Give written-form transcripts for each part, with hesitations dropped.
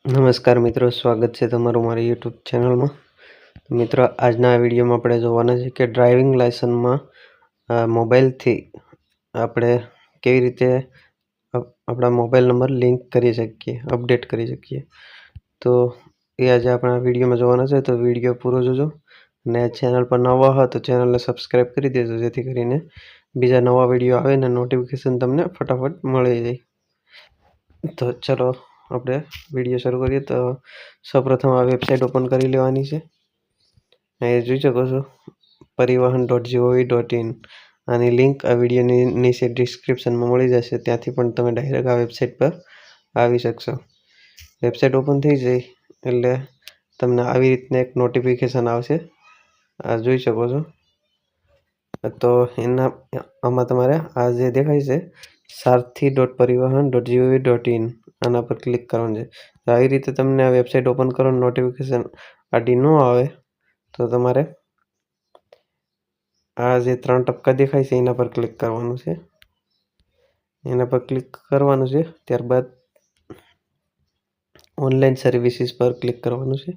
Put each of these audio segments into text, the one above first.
નમસ્કાર મિત્રો, સ્વાગત છે તમારું મારી યુટ્યુબ ચેનલમાં. મિત્રો, આજના આ વિડીયોમાં આપણે જોવાના છે કે ડ્રાઇવિંગ લાઇસન્સમાં મોબાઈલથી આપણે કેવી રીતે આપણા મોબાઈલ નંબર લિંક કરી શકીએ, અપડેટ કરી શકીએ. તો એ આજે આપણે આ વિડીયોમાં જોવાના છે. તો વિડીયો પૂરો જોજો અને ચેનલ પર નવા હોય તો ચેનલને સબસ્ક્રાઈબ કરી દેજો, જેથી કરીને બીજા નવા વિડીયો આવે ને નોટિફિકેશન તમને ફટાફટ મળી જાય. તો ચલો આપણે વિડીયો શરૂ કરીએ. તો સૌપ્રથમ આ વેબસાઇટ ઓપન કરી લેવાની છે. અહીં જોઈ શકો છો પરિવહન.gov.in. આની લિંક આ વિડીયોની નીચે ડિસ્ક્રિપ્શનમાં મળી જશે. ત્યાંથી પણ તમે ડાયરેક્ટ આ વેબસાઇટ પર આવી શકશો. વેબસાઇટ ઓપન થઈ જાય એટલે તમને આવી રીતના એક નોટિફિકેશન આવશે, આ જોઈ શકો છો. તો આમાં તમારે આ જે દેખાય છે સારથી.પરિવહન.gov.in, આના પર ક્લિક કરવાનું છે. તો આવી રીતે તમને આ વેબસાઇટ ઓપન કરો, નોટિફિકેશન આડી ન આવે તો તમારે આ જે 3 ટપકા દેખાય છે એના પર ક્લિક કરવાનું છે. એના પર ક્લિક કરવાનું છે. ત્યારબાદ ઓનલાઈન સર્વિસીસ પર ક્લિક કરવાનું છે.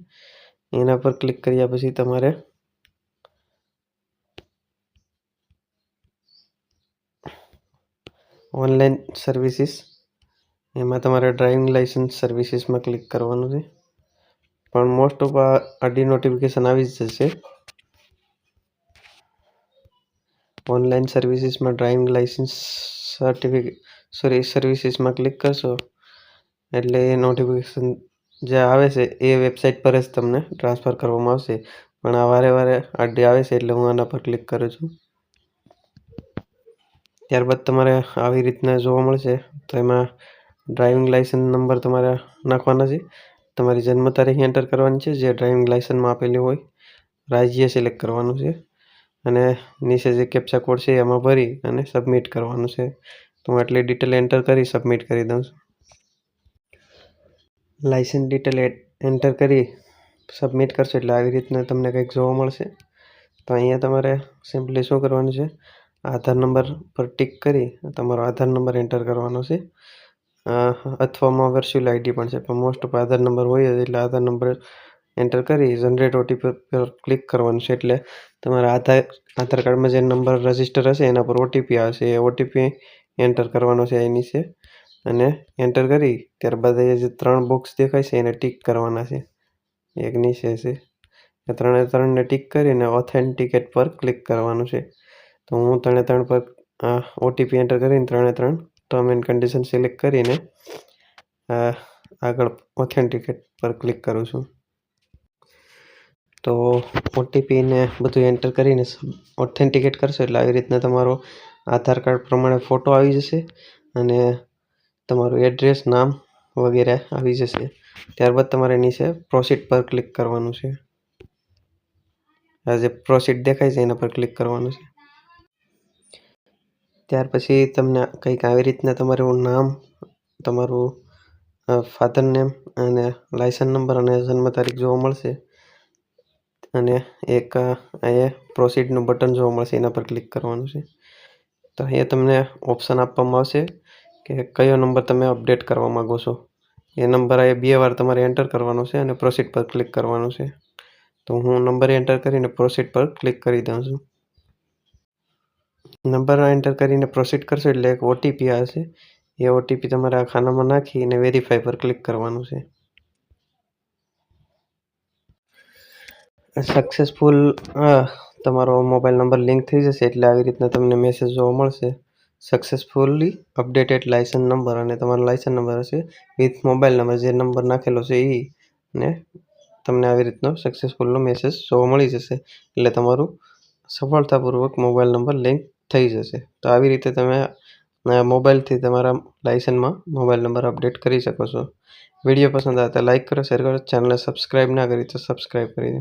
એના પર ક્લિક કર્યા પછી તમારે ઓનલાઈન સર્વિસીસ, એમાં તમારે ડ્રાઇવિંગ લાઇસન્સ સર્વિસીસમાં ક્લિક કરવાનું છે. પણ મોસ્ટ ઓફ આડી નોટિફિકેશન આવી જ જશે. ઓનલાઈન સર્વિસીસમાં ડ્રાઇવિંગ લાઇસન્સ સર્વિસીસમાં ક્લિક કરશો એટલે એ નોટિફિકેશન જે આવે છે એ વેબસાઇટ પર જ તમને ટ્રાન્સફર કરવામાં આવશે. પણ આ વારે આડી આવે છે એટલે હું આના પર ક્લિક કરું છું. ત્યારબાદ તમારે આવી રીતના જોવા મળશે. તો એમાં ડ્રાઇવિંગ લાઇસન્સ નંબર તમારે નાખવાના છે. તમારી જન્મ તારીખ એન્ટર કરવાની છે જે ડ્રાઇવિંગ લાઇસન્સમાં આપેલી હોય. રાજ્ય સિલેક્ટ કરવાનું છે અને નીચે જે કેપ્ચા કોડ છે એમાં ભરી અને સબમિટ કરવાનું છે. તો હું આટલી ડિટેલ એન્ટર કરી સબમિટ કરી દઉં છું. લાઇસન્સ ડિટેલ એન્ટર કરી સબમિટ કરશો એટલે આવી રીતના તમને કંઈક જોવા મળશે. તો અહીંયા તમારે સિમ્પલી શું કરવાનું છે, આધાર નંબર પર ટિક કરી તમારો આધાર નંબર એન્ટર કરવાનો છે. અથવામાં વર્ચ્યુઅલ આઈડી પણ છે, પણ મોસ્ટ ઓફ આધાર નંબર હોય જ એટલે આધાર નંબર એન્ટર કરી જનરેટ ઓટીપી પર ક્લિક કરવાનું છે. એટલે તમારા આધાર કાર્ડમાં જે નંબર રજિસ્ટર હશે એના પર ઓટીપી આવશે. એ ઓટીપી એન્ટર કરવાનો છે એની છે અને એન્ટર કરી ત્યારબાદ એ જે 3 બોક્સ દેખાય છે એને ટિક કરવાના છે. એક નીચે છે એ 3ને ટિક કરીને ઓથેન્ટિકેટ પર ક્લિક કરવાનું છે. તો હું 3 પર ઓટીપી એન્ટર કરીને 3 ટર્મ એન્ડ કન્ડિશન સિલેક્ટ કરીને આગળ ઓથેન્ટિકેટ પર ક્લિક કરું છું. તો ઓટીપીને બધું એન્ટર કરીને ઓથેન્ટિકેટ કરશો એટલે આવી રીતના તમારો આધાર કાર્ડ પ્રમાણે ફોટો આવી જશે અને તમારું એડ્રેસ, નામ વગેરે આવી જશે. ત્યારબાદ તમારે નીચે પ્રોસીડ પર ક્લિક કરવાનું છે. આ જે પ્રોસીડ દેખાય છે એના પર ક્લિક કરવાનું છે. ત્યાર પછી તમને કંઈક આવી રીતના તમારું નામ, તમારું ફાધર નેમ અને લાઇસન્સ નંબર અને જન્મ તારીખ જોવા મળશે અને એક અહીંયા પ્રોસીડનું બટન જોવા મળશે, એના પર ક્લિક કરવાનું છે. તો અહીંયા તમને ઓપ્શન આપવામાં આવશે કે કયો નંબર તમે અપડેટ કરવા માગો છો. એ નંબર અહીંયા 2 વાર તમારે એન્ટર કરવાનો છે અને પ્રોસીડ પર ક્લિક કરવાનું છે. તો હું નંબર એન્ટર કરીને પ્રોસીડ પર ક્લિક કરી દઉં છું. નંબર એન્ટર કરીને પ્રોસીડ કરશો એટલે એક ઓટીપી આવશે. એ ઓટીપી તમારે આ ખાનામાં નાખીને વેરીફાઈ પર ક્લિક કરવાનું છે. સક્સેસફુલ તમારો મોબાઈલ નંબર લિંક થઈ જશે એટલે આવી રીતના તમને મેસેજ જોવા મળશે. સક્સેસફુલી અપડેટેડ લાઇસન્સ નંબર અને તમારો લાઇસન્સ નંબર હશે વિથ મોબાઈલ નંબર, જે નંબર નાખેલો છે એ, ને તમને આવી રીતનો સક્સેસફુલનો મેસેજ જોવા મળી જશે. એટલે તમારું સફળતાપૂર્વક મોબાઈલ નંબર લિંક થઈ જશે. તો આવી રીતે તમે મોબાઈલથી તમારા લાઇસન્સમાં મોબાઈલ નંબર અપડેટ કરી શકો છો. વિડીયો પસંદ આવે તો લાઇક કરો, શેર કરો, ચેનલને સબસ્ક્રાઈબ ના કરી તો સબસ્ક્રાઈબ કરી દો.